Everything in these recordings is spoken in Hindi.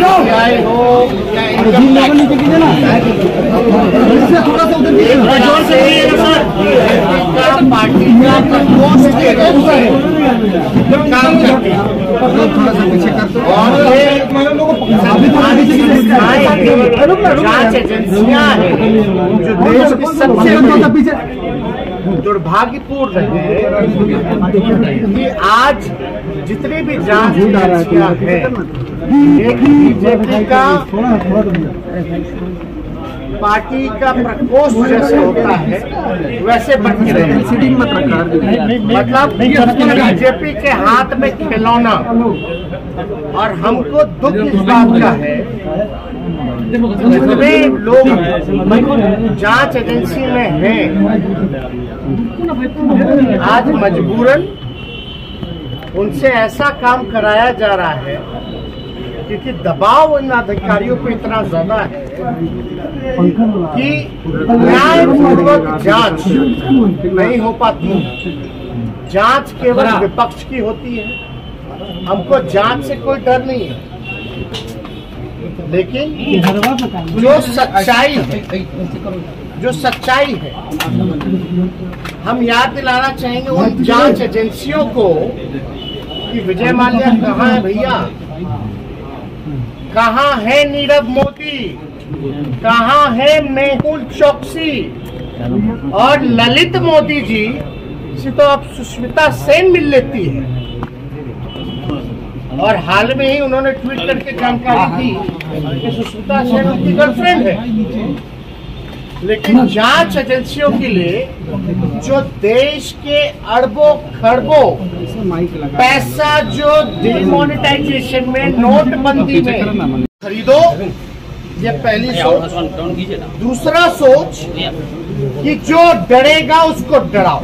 सीपीआई हो या इनकम टैक्स पार्टी का प्रकोष्ठ के रूप में काम करती है और जांच एजेंसियां हैं जो देश की सबसे दुर्भाग्यपूर्ण है कि आज जितनी भी जांच एजेंसियां हैं एक बीजेपी का पार्टी का प्रकोष्ठ जैसे होता है वैसे बन के रहे। मतलब बीजेपी के हाथ में खिलौना। और हमको दुख इस बात का है जितने लोग जांच एजेंसी में हैं आज मजबूरन उनसे ऐसा काम कराया जा रहा है क्योंकि दबाव इन अधिकारियों पे इतना ज्यादा है कि न्यायपूर्वक जांच नहीं हो पाती। जांच केवल विपक्ष की होती है। हमको जांच से कोई डर नहीं है, लेकिन जो सच्चाई है हम याद दिलाना चाहेंगे उन जांच एजेंसियों को कि विजय माल्या कहाँ है भैया, कहाँ है नीरव मोदी, कहाँ है मेहुल चोकसी और ललित मोदी जी से तो अब सुष्मिता सेन मिल लेती है। और हाल में ही उन्होंने ट्वीट करके जानकारी दी कि सुष्मिता सेन उनकी गर्लफ्रेंड है। लेकिन जांच एजेंसियों के लिए जो देश के अरबों खरबों पैसा जो डिमोनेटाइजेशन में नोटबंदी में खरीदो, ये पहली सोच। दूसरा सोच कि जो डरेगा उसको डराओ।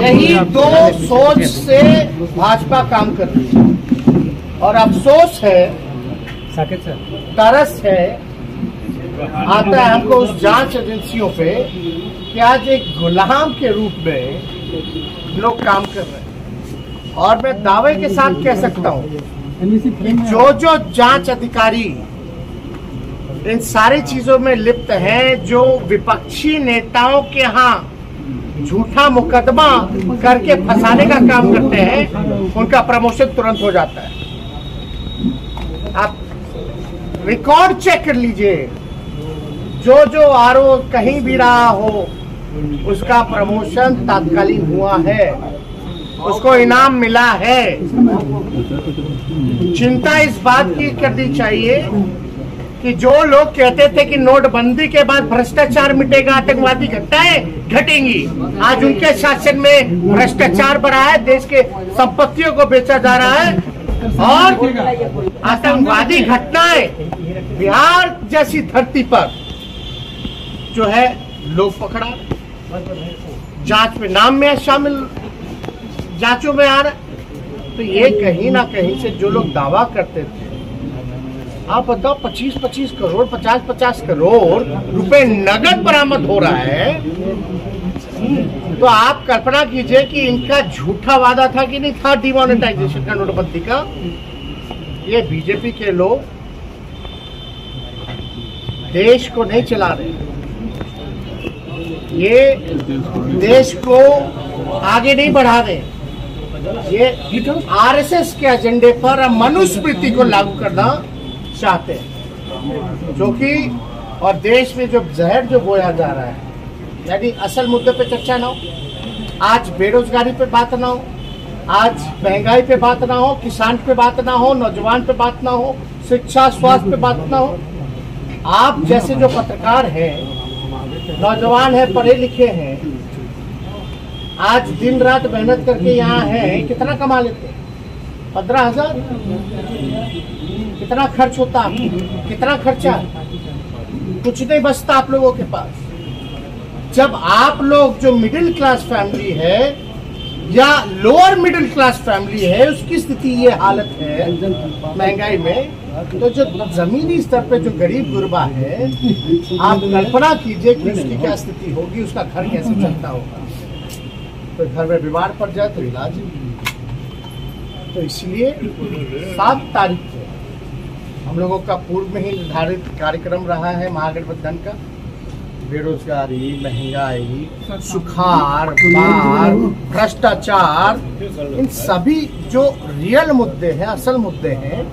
यही दो सोच से भाजपा काम कर रही है। और अफसोस है, तरस है आता है हमको उस जांच एजेंसियों पे कि आज एक गुलाम के रूप में लोग काम कर रहे हैं। और मैं दावे के साथ कह सकता हूं कि जो जांच अधिकारी इन सारी चीजों में लिप्त हैं, जो विपक्षी नेताओं के यहाँ झूठा मुकदमा करके फंसाने का काम करते हैं, उनका प्रमोशन तुरंत हो जाता है। आप रिकॉर्ड चेक कर लीजिए, जो आरोप कहीं भी रहा हो उसका प्रमोशन तात्कालिक हुआ है, उसको इनाम मिला है। चिंता इस बात की करनी चाहिए कि जो लोग कहते थे कि नोटबंदी के बाद भ्रष्टाचार मिटेगा, आतंकवादी घटनाएं घटेंगी, आज उनके शासन में भ्रष्टाचार बढ़ा है, देश के संपत्तियों को बेचा जा रहा है और आतंकवादी घटनाएं बिहार जैसी धरती पर जो है लोग पकड़ा, जांच में नाम में शामिल, जांचों में आ रहा। तो ये कहीं ना कहीं से जो लोग दावा करते थे, आप बताओ 25-25 करोड़ 50-50 करोड़ रुपए नगद बरामद हो रहा है, तो आप कल्पना कीजिए कि इनका झूठा वादा था कि नहीं था डिमोनेटाइजेशन का, नोटबंदी का। ये बीजेपी के लोग देश को नहीं चला रहे, ये देश को आगे नहीं बढ़ा रहे, ये आरएसएस के एजेंडे पर मनुस्मृति को लागू करना चाहते हैं, जो कि और देश में जो जहर जो बोया जा रहा है, यानी असल मुद्दे पे चर्चा ना हो, आज बेरोजगारी पे बात ना हो, आज महंगाई पे बात ना हो, किसान पे बात ना हो, नौजवान पे बात ना हो, शिक्षा स्वास्थ्य पे बात ना हो। आप जैसे जो पत्रकार हैं, नौजवान हैं, पढ़े लिखे हैं, आज दिन रात मेहनत करके यहाँ हैं, कितना कमा लेते हैं? 15,000। कितना खर्च होता है? कितना खर्चा? कुछ नहीं बचता आप लोगों के पास। जब आप लोग जो मिडिल क्लास फैमिली है या लोअर मिडिल क्लास फैमिली है, उसकी स्थिति ये हालत है महंगाई में, तो जो जमीनी स्तर पे जो गरीब गुरबा है, आप कल्पना कीजिए कि उसकी क्या स्थिति होगी, उसका घर कैसे चलता होगा। तो घर में बीमार पड़ जाए तो इलाज। तो इसलिए 7 तारीख को हम लोगों का पूर्व में ही निर्धारित कार्यक्रम रहा है महागठबंधन का। बेरोजगारी, महंगाई, सुखाड़, बाढ़, भ्रष्टाचार, इन सभी जो रियल मुद्दे हैं, असल मुद्दे हैं,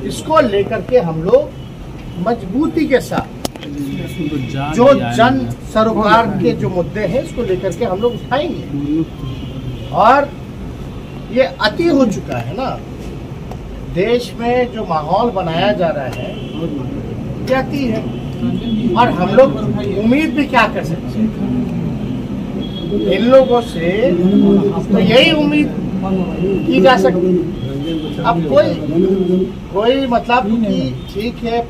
इसको लेकर के हम लोग मजबूती के साथ जो जन सरोकार के जो मुद्दे हैं इसको लेकर के हम लोग उठाएंगे। और ये अति हो चुका है ना, देश में जो माहौल बनाया जा रहा है ये अति है। और हम लोग उम्मीद भी क्या कर सकते हैं इन लोगों से, तो यही उम्मीद की जा सकती। अब कोई मतलब कि ठीक है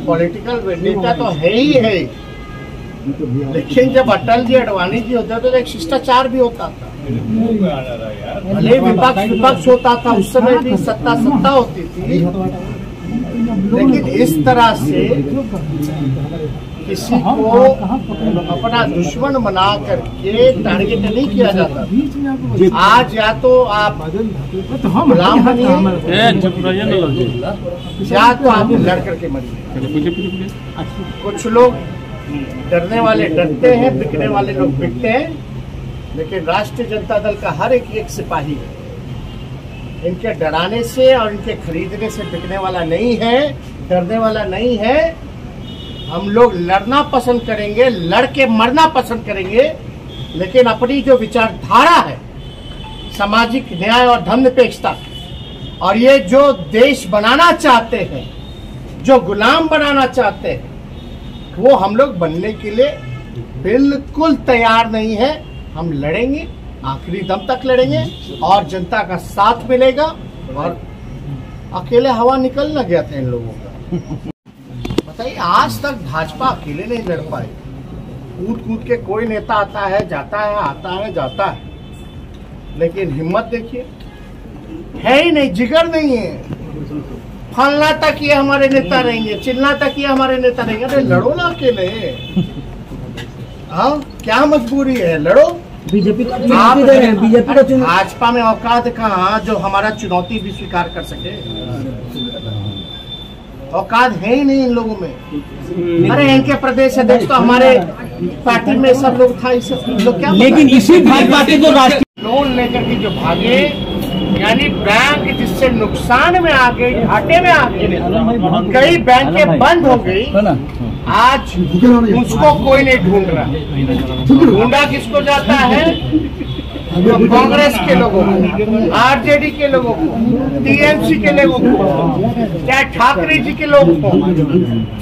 पॉलिटिकल वेंडेटा तो है ही है, लेकिन जब अटल जी अडवाणी जी होते तो एक शिष्टाचार भी होता था। भले विपक्ष होता था, उस समय भी सत्ता होती थी, लेकिन इस तरह से किसी को अपना दुश्मन बना करके टारगेट नहीं किया जाता। आज या तो आप गुलाम बनिए या तो आप लड़ करके मरिए। कुछ लोग डरने वाले डरते हैं, बिकने वाले लोग बिकते हैं, लेकिन राष्ट्रीय जनता दल का हर एक सिपाही इनके डराने से और इनके खरीदने से बिकने वाला नहीं है, डरने वाला नहीं है। हम लोग लड़ना पसंद करेंगे, लड़ के मरना पसंद करेंगे, लेकिन अपनी जो विचारधारा है सामाजिक न्याय और धर्मनिरपेक्षता, और ये जो देश बनाना चाहते हैं, जो गुलाम बनाना चाहते हैं, वो हम लोग बनने के लिए बिल्कुल तैयार नहीं है। हम लड़ेंगे, आखिरी दम तक लड़ेंगे और जनता का साथ मिलेगा। और अकेले हवा निकल न गया था इन लोगों का। बताइए, आज तक भाजपा अकेले नहीं लड़ पाई। कूद के कोई नेता आता है, जाता है, आता है, जाता है, लेकिन हिम्मत देखिए, है ही नहीं, जिगर नहीं है। फलना तक ये हमारे नेता रहेंगे, चिल्ला तक ये हमारे नेता रहेंगे। अरे लड़ो ना अकेले, हाँ क्या मजबूरी है, लड़ो। बीजेपी भाजपा में औकात कहाँ जो हमारा चुनौती भी स्वीकार कर सके? औकात है ही नहीं इन लोगों में। अरे इनके प्रदेश अध्यक्ष तो हमारे पार्टी में सब लोग था, इस लोग क्या, लेकिन इसी भाजपा के जो राष्ट्रीय लोन लेकर के जो भागे, यानी बैंक जिससे नुकसान में आ गई, घाटे में आ गई, कई बैंकें बंद हो गई, आज उसको कोई नहीं ढूंढ रहा। ढूंढा किसको जाता है? जो कांग्रेस के लोगों को, आरजेडी के लोगों को, टीएमसी के लोगों को, चाहे ठाकरे जी के लोग हो,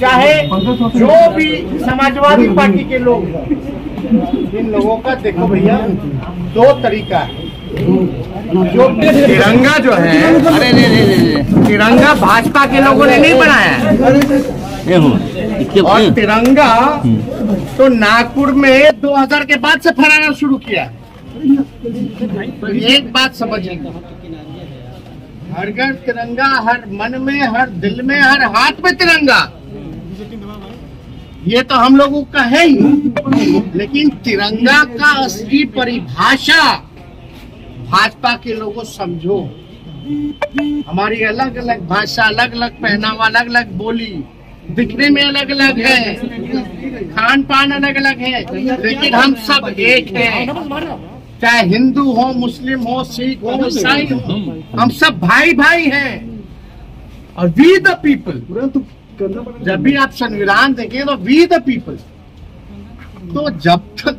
चाहे जो भी समाजवादी पार्टी के लोग हो, इन लोगों का देखो भैया दो तरीका है। जो तिरंगा जो है, अरे नहीं, तिरंगा भाजपा के लोगों ने नहीं बनाया, और तिरंगा तो नागपुर में 2000 के बाद से फहराना शुरू किया। एक बात समझिए, हर घर तिरंगा, हर मन में, हर दिल में, हर हाथ में तिरंगा, ये तो हम लोगों का है ही, लेकिन तिरंगा का असली परिभाषा भाजपा के लोगों समझो। हमारी अलग अलग भाषा, अलग अलग पहनावा, अलग अलग बोली, दिखने में अलग अलग है, खान पान अलग अलग है, लेकिन हम सब एक हैं। चाहे हिंदू हो, मुस्लिम हो, सिख हो, ईसाई हो, हम सब भाई भाई हैं। और वी द पीपल, जब भी आप संविधान देखें तो वी द पीपल, तो जब तक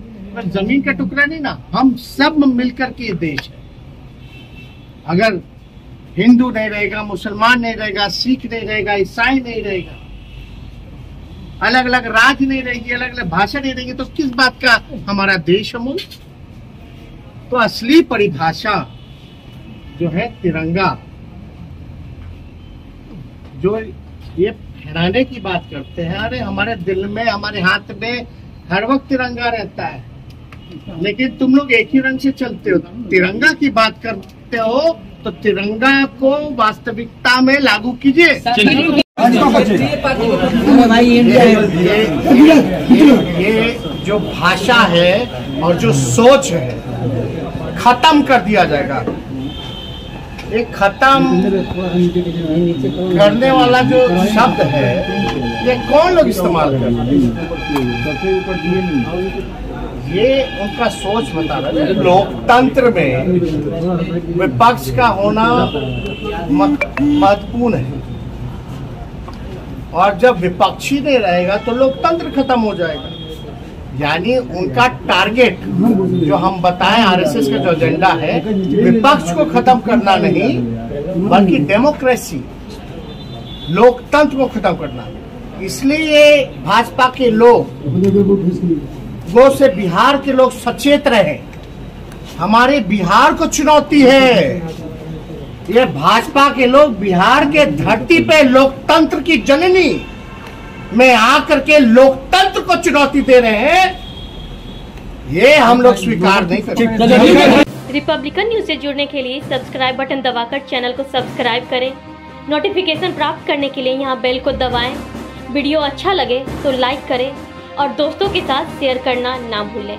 जमीन का टुकड़ा नहीं ना, हम सब मिलकर के देश है। अगर हिंदू नहीं रहेगा, मुसलमान नहीं रहेगा, सिख नहीं रहेगा, ईसाई नहीं रहेगा, अलग अलग राज्य नहीं रहेगी, अलग अलग भाषा नहीं रहेगी, तो किस बात का हमारा देश अमूल? तो असली परिभाषा जो है तिरंगा, जो ये फहराने की बात करते हैं, अरे हमारे दिल में, हमारे हाथ में हर वक्त तिरंगा रहता है, लेकिन तुम लोग एक ही रंग से चलते हो। तिरंगा की बात करते हो तो तिरंगा को वास्तविकता में लागू कीजिए। ये जो भाषा है और जो सोच है खत्म कर दिया जाएगा। एक खत्म करने वाला जो शब्द है ये कौन लोग इस्तेमाल कर रहे हैं? ये उनका सोच बता रहा है। लोकतंत्र में विपक्ष का होना महत्वपूर्ण है, और जब विपक्षी नहीं रहेगा तो लोकतंत्र खत्म हो जाएगा। यानी उनका टारगेट जो हम बताएं, आरएसएस का जो एजेंडा है, विपक्ष को खत्म करना नहीं बल्कि डेमोक्रेसी, लोकतंत्र को खत्म करना। इसलिए भाजपा के लोगों से बिहार के लोग सचेत रहे। हमारे बिहार को चुनौती है। ये भाजपा के लोग बिहार के धरती पे लोकतंत्र की जननी में आकर के लोकतंत्र को चुनौती दे रहे हैं। ये हम लोग स्वीकार नहीं करते। रिपब्लिकन न्यूज से जुड़ने के लिए सब्सक्राइब बटन दबाकर चैनल को सब्सक्राइब करें। नोटिफिकेशन प्राप्त करने के लिए यहाँ बेल को दबाएं। वीडियो अच्छा लगे तो लाइक करें और दोस्तों के साथ शेयर करना ना भूलें।